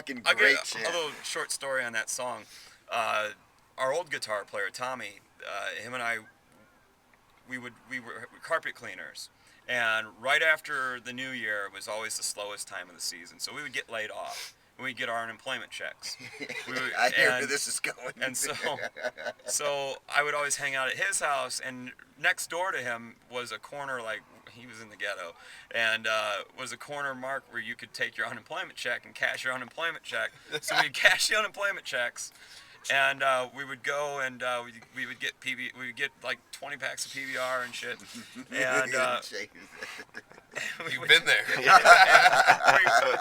fucking I'll great give chant. a little short story on that song. Our old guitar player Tommy, him and I, we were carpet cleaners, and right after the new year was always the slowest time of the season, so we would get laid off. And we'd get our unemployment checks. I hear where this is going. And so I would always hang out at his house, and next door to him was a corner, like he was in the ghetto, and was a corner mark where you could take your unemployment check and cash your unemployment check. So we'd cash the unemployment checks, and we would go and we would get we would get like 20 packs of PBR and shit. And you've been there.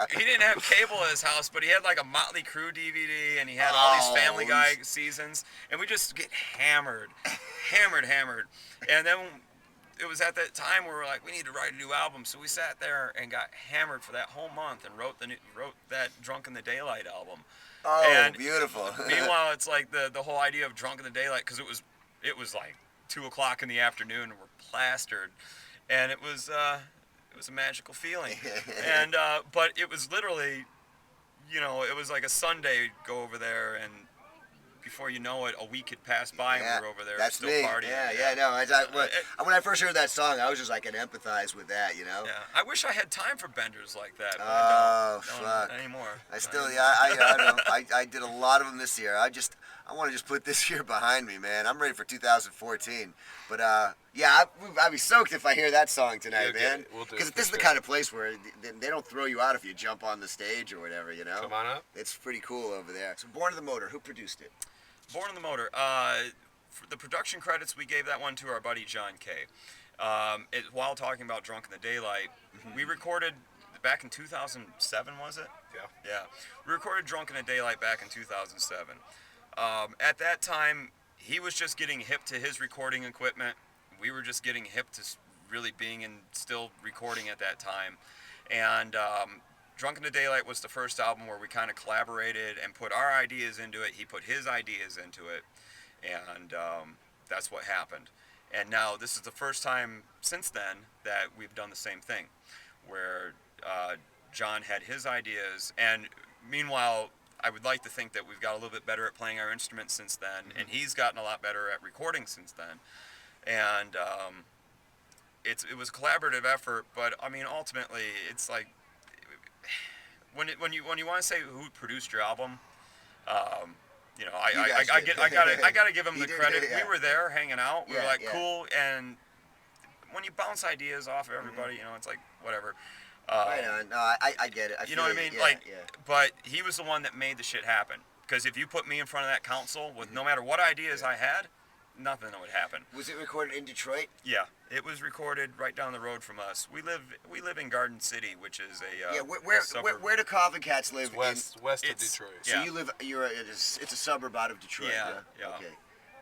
He didn't have cable at his house, but he had like a Motley Crue DVD, and he had all these Family Guy seasons, and we just get hammered. And then it was at that time where we were like, we need to write a new album, so we sat there and got hammered for that whole month and wrote that Drunk in the Daylight album. Oh, and beautiful. Meanwhile, it's like the whole idea of Drunk in the Daylight, because it was like 2:00 in the afternoon, and we're plastered, and it was a magical feeling. And but it was literally, it was like a Sunday, go over there, and before you know it, a week had passed by, and we were over there still partying. When I first heard that song, I was just like, I can empathize with that, Yeah, I wish I had time for benders like that. But fuck. Not anymore. I did a lot of them this year. I want to just put this year behind me, man. I'm ready for 2014. But I'd be soaked if I hear that song tonight, man. Because this is the kind of place where they don't throw you out if you jump on the stage or whatever, Come on up. It's pretty cool over there. So Born to the Motor, who produced it? Born in the Motor. For the production credits, we gave that one to our buddy John Kay. While talking about Drunk in the Daylight, we recorded back in 2007, was it? Yeah. We recorded Drunk in the Daylight back in 2007. At that time, he was just getting hip to his recording equipment. We were just getting hip to really being and still recording at that time. And Drunk in the Daylight was the first album where we kind of collaborated and put our ideas into it. He put his ideas into it. And that's what happened. And now this is the first time since then that we've done the same thing, where John had his ideas. And meanwhile, I would like to think that we've got a little bit better at playing our instruments since then, and he's gotten a lot better at recording since then. And it was a collaborative effort, but I mean, ultimately, it's like when you want to say who produced your album, I gotta give him the credit. We were there hanging out. We were like cool, and when you bounce ideas off of everybody, it's like whatever. Right on. No, I get it. You know what I mean? But he was the one that made the shit happen. Because if you put me in front of that council with no matter what ideas I had, nothing would happen. Was it recorded in Detroit? Yeah, it was recorded right down the road from us. We live in Garden City, which is a where do Koffin Kats live? West of Detroit. So you live. It's a suburb out of Detroit. Yeah. Okay.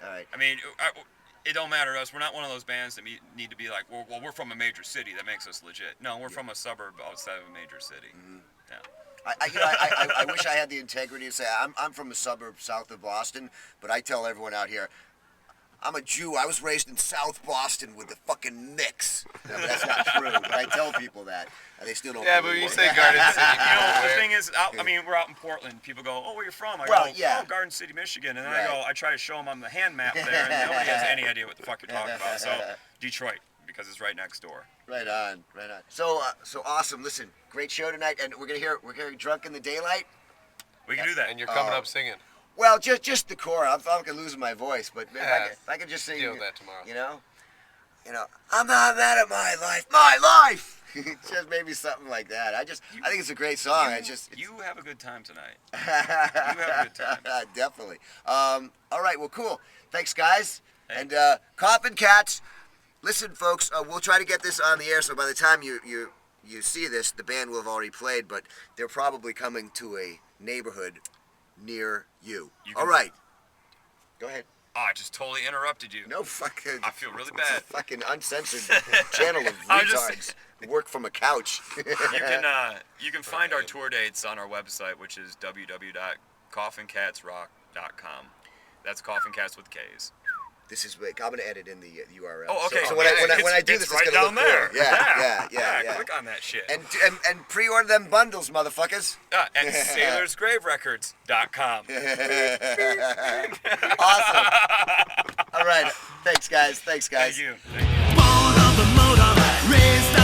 All right. I mean, it don't matter to us. We're not one of those bands that need to be like, well, we're from a major city. That makes us legit. No, we're from a suburb outside of a major city. Mm-hmm. Yeah. I wish I had the integrity to say I'm from a suburb south of Boston, but I tell everyone out here, I'm a Jew. I was raised in South Boston with the fucking mix. No, but that's not true. But I tell people that, and they still don't. Yeah, but you say Garden City. The thing is, we're out in Portland. People go, "Oh, where you from?" I go, Garden City, Michigan. And then I try to show them on the hand map there, and nobody has any idea what the fuck you're talking about. So Detroit, because it's right next door. Right on. So awesome. Listen, great show tonight, and we're hearing Drunk in the Daylight. We can do that. And you're coming up singing. Well, just the core. I'm fucking losing my voice, but if I could just sing. Deal with that tomorrow. I'm not mad at my life. My life. Just maybe something like that. I think it's a great song. You have a good time tonight. You have a good time. Definitely. All right. Well, cool. Thanks, guys. Hey. And Koffin Kats. Listen, folks. We'll try to get this on the air. So by the time you see this, the band will have already played. But they're probably coming to a neighborhood near you. All right. Go ahead. Oh, I just totally interrupted you. No fucking. I feel really bad. Fucking uncensored channel of retards. Work from a couch. You can find our tour dates on our website, which is www.koffinkatsrock.com. That's Koffin Kats with K's. This is I'm gonna edit in the URL. Oh, okay. So when I do this, it's right it's gonna down look there. cool. Yeah. Click on that shit. And pre-order them bundles, motherfuckers. At SailorsGraveRecords.com. Awesome. All right. Thanks, guys. Thank you. Born of the motor, raised